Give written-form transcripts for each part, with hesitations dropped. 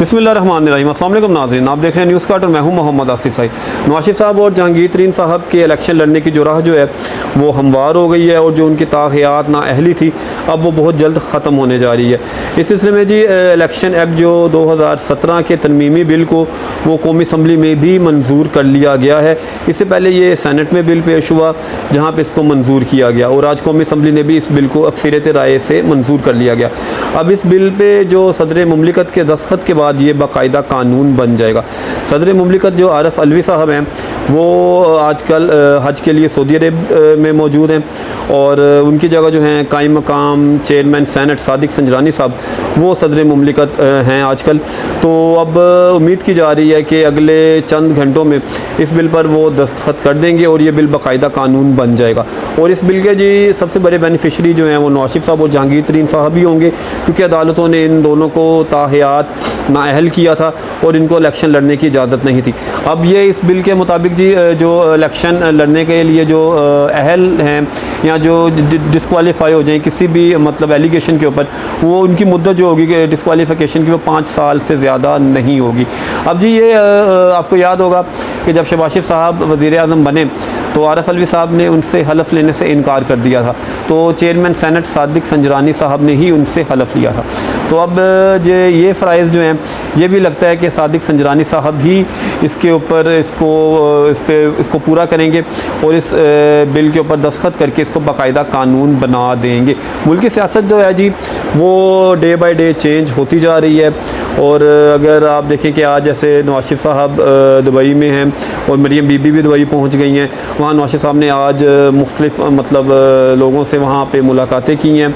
बिस्मिल्लाहिर्रहमानिर्रहीम। अस्सलाम वालेकुम नाज़रीन, आप देख रहे हैं न्यूज़ कार्ट और मैं हूं मोहम्मद आसिफ साहिब। नवाज साहब और जहांगीर तरीन साहब के इलेक्शन लड़ने की जो राह जो है वो हमवार हो गई है और जो उनकी ताहयात नाअहली थी अब वो बहुत जल्द ख़त्म होने जा रही है। इस सिलसिले में जी इलेक्शन एक्ट जो 2017 के तरमीमी बिल को वो कौमी असम्बली में भी मंजूर कर लिया गया है। इससे पहले ये सेनेट में बिल पेश हुआ जहाँ पर इसको मंजूर किया गया और आज कौमी असम्बली ने भी इस बिल को अक्सरियत राय से मंजूर कर लिया गया। अब इस बिल पर जो सदर मुमलिकत के दस्तखत के बाद ये बाकायदा कानून बन जाएगा। सदर मुमलिकत जो आरिफ अलवी साहब हैं वो आजकल हज के लिए सऊदी अरब में मौजूद हैं और उनकी जगह जो हैं कायम मकाम चेयरमैन सेनेट सादिक संजरानी साहब वो सदर मुमलिकत हैं आजकल। तो अब उम्मीद की जा रही है कि अगले चंद घंटों में इस बिल पर वो दस्तखत कर देंगे और ये बिल बाकायदा कानून बन जाएगा। और इस बिल के जी सबसे बड़े बेनिफिशरी जो हैं वो नवाज साहब और जहांगीर तरीन साहब ही होंगे, क्योंकि अदालतों ने इन दोनों को ताहयात नाअहल किया था और इनको इलेक्शन लड़ने की इजाज़त नहीं थी। अब ये इस बिल के मुताबिक जी जो इलेक्शन लड़ने के लिए जो अहल हैं या जो डिस्क्वालीफाई हो जाए किसी भी मतलब एलिगेशन के ऊपर, वो उनकी मुद्दत जो होगी डिस्क्वालीफिकेशन की वो 5 साल से ज़्यादा नहीं होगी। अब जी ये आपको याद होगा कि जब शहबाज शरीफ साहब वज़ीर आज़म बने तो आरिफ अलवी साहब ने उनसे हलफ लेने से इनकार कर दिया था, तो चेयरमैन सेनेट सादिक संजरानी साहब ने ही उनसे हलफ लिया था। तो अब जो ये फ़राइज़ जो हैं ये भी लगता है कि सादिक संजरानी साहब ही इसके ऊपर इसको पूरा करेंगे और इस बिल के ऊपर दस्तखत करके इसको बाकायदा कानून बना देंगे। मुल्क की सियासत जो है जी वो डे बाय डे चेंज होती जा रही है और अगर आप देखें कि आज जैसे नवाज शरीफ साहब दुबई में हैं और मरियम बीबी भी दुबई पहुँच गई हैं, वहाँ नवाज शरीफ साहब ने आज मुख्तलिफ मतलब लोगों से वहाँ पे मुलाकातें की हैं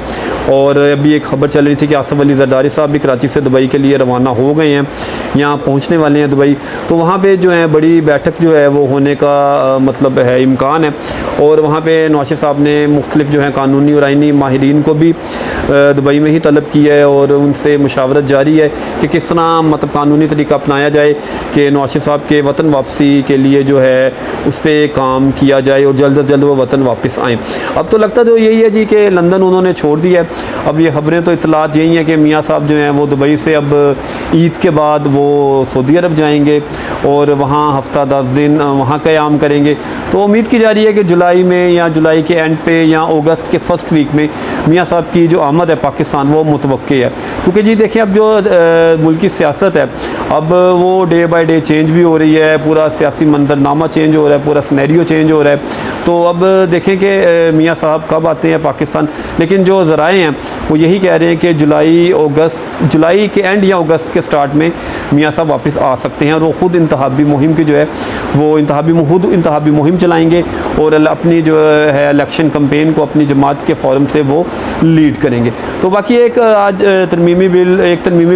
और अभी एक खबर चल रही थी कि आसिफ अली जरदारी साहब भी कराची से दुबई के लिए रवाना हो गए हैं, यहाँ पहुँचने वाले हैं दुबई। तो वहाँ पे जो है बड़ी बैठक जो है वो होने का मतलब है इम्कान है और वहाँ पे नवाज शरीफ साहब ने मुख्तलिफ जो है कानूनी और आइनी माहिरीन को भी दुबई में ही तलब किया है और उनसे मुशावरत जारी है कि किस तरह मतलब कानूनी तरीका अपनाया जाए कि नवाज शरीफ साहब के वतन वापसी के लिए जो है उस पर काम किया जाए और जल्द अज जल्द वो वतन वापस आएँ। अब तो लगता तो यही है जी कि लंदन उन्होंने छोड़ दिया है। अब ये खबरें तो इतलात यही हैं कि मियाँ साहब जो हैं वो दुबई से अब ईद के बाद वो सऊदी अरब जाएंगे और वहाँ हफ्ता 10 दिन वहाँ क़याम करेंगे। तो उम्मीद की जा रही है कि जुलाई में या जुलाई के एंड पे या अगस्त के फर्स्ट वीक में मियाँ साहब की जो आमद है पाकिस्तान वो मुतवक्की है, क्योंकि जी देखिए अब जो मुल्क की सियासत है अब वो डे बाय डे चेंज भी हो रही है, पूरा सियासी मंजरनामा चेंज हो रहा है, पूरा सिनेरियो चेंज हो रहा है। तो अब देखें कि मियाँ साहब कब आते हैं पाकिस्तान, लेकिन जो ज़राए हैं वो यही कह रहे हैं कि जुलाई के एंड या अगस्त के स्टार्ट में मियाँ साहब वापस आ सकते हैं और वो ख़ुद इंतहाबी मुहिम की जो है वो इंतहाबी मुहिम चलाएँगे और अपनी जो है इलेक्शन कम्पेन को अपनी जमात के फोरम से वो लीड करेंगे। तो बाकी एक आज तरमीमी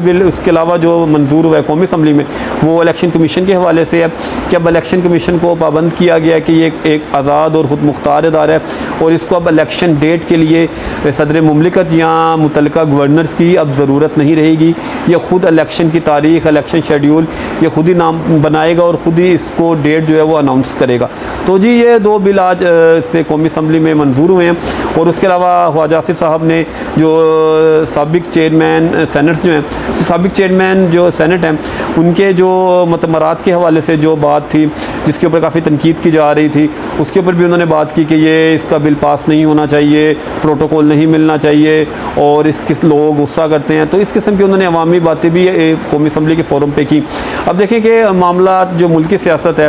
बिल उसके अलावा जो मंजूर हुआ है कौमी असम्बली में वो इलेक्शन कमीशन के हवाले से है कि अब इलेक्शन कमीशन को पाबंद किया गया कि ये एक आज़ाद और ख़ुद मुख्तार इदारा है और इसको अब इलेक्शन डेट के लिए सदर मुमलिकत या मुतल्लिका गवर्नर्स की अब ज़रूरत नहीं रहेगी। ये ख़ुद इलेक्शन की तारीख़, इलेक्शन शेड्यूल ये ख़ुद ही नाम बनाएगा और ख़ुद ही इसको डेट जो है वो अनाउंस करेगा। तो जी ये 2 बिल आज से कौमी असम्बली में मंजूर हुए हैं और उसके अलावा ख्वाजा आसिफ साहब ने जो साबिक चेयरमैन जो सेनेट हैं उनके जो मतमरात के हवाले से जो बात थी जिसके ऊपर काफ़ी तनकीद की जा रही थी उसके ऊपर भी उन्होंने बात की कि ये इसका बिल पास नहीं होना चाहिए, प्रोटोकॉल नहीं मिलना चाहिए और किस लोग गुस्सा करते हैं। तो इस किस्म की उन्होंने अवामी बातें भी कौमी असम्बली के फोरम पे की। अब देखें कि मामला जो मुल्क की सियासत है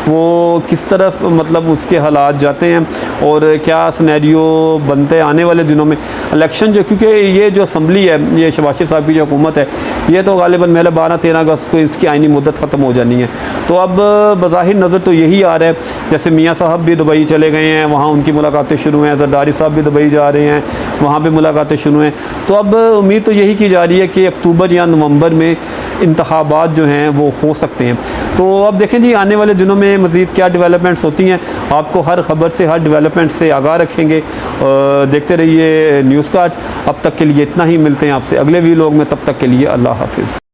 वो किस तरफ मतलब उसके हालात जाते हैं और क्या सिनेरियो बनते हैं आने वाले दिनों में इलेक्शन जो, क्योंकि ये जो असम्बली है ये शहबाज शरीफ साहब की जो हुकूमत है ये तो गालिबन मेरे 12-13 अगस्त को इसकी आइनी मुद्दत ख़त्म हो जानी है। तो अब बज़ाहिर नज़र तो यही आ रहा है, जैसे मियाँ साहब भी दुबई चले गए हैं वहाँ उनकी मुलाकातें शुरू हैं, जरदारी साहब भी दुबई जा रहे हैं वहाँ भी मुलाकातें शुरू हैं। तो अब उम्मीद तो यही की जा रही है कि अक्टूबर या नवंबर में इंतखाबात जो हैं वो हो सकते हैं। तो अब देखें जी आने वाले दिनों में मज़ीद क्या डेवलपमेंट्स होती हैं, आपको हर ख़बर से हर डेवलपमेंट से आगाह रखेंगे। देखते रहिए न्यूज़ कार्ट। अब तक के लिए इतना ही, मिलते हैं आपसे अगले वीलॉग में, तब तक के लिए अल्लाह हाफ़िज़।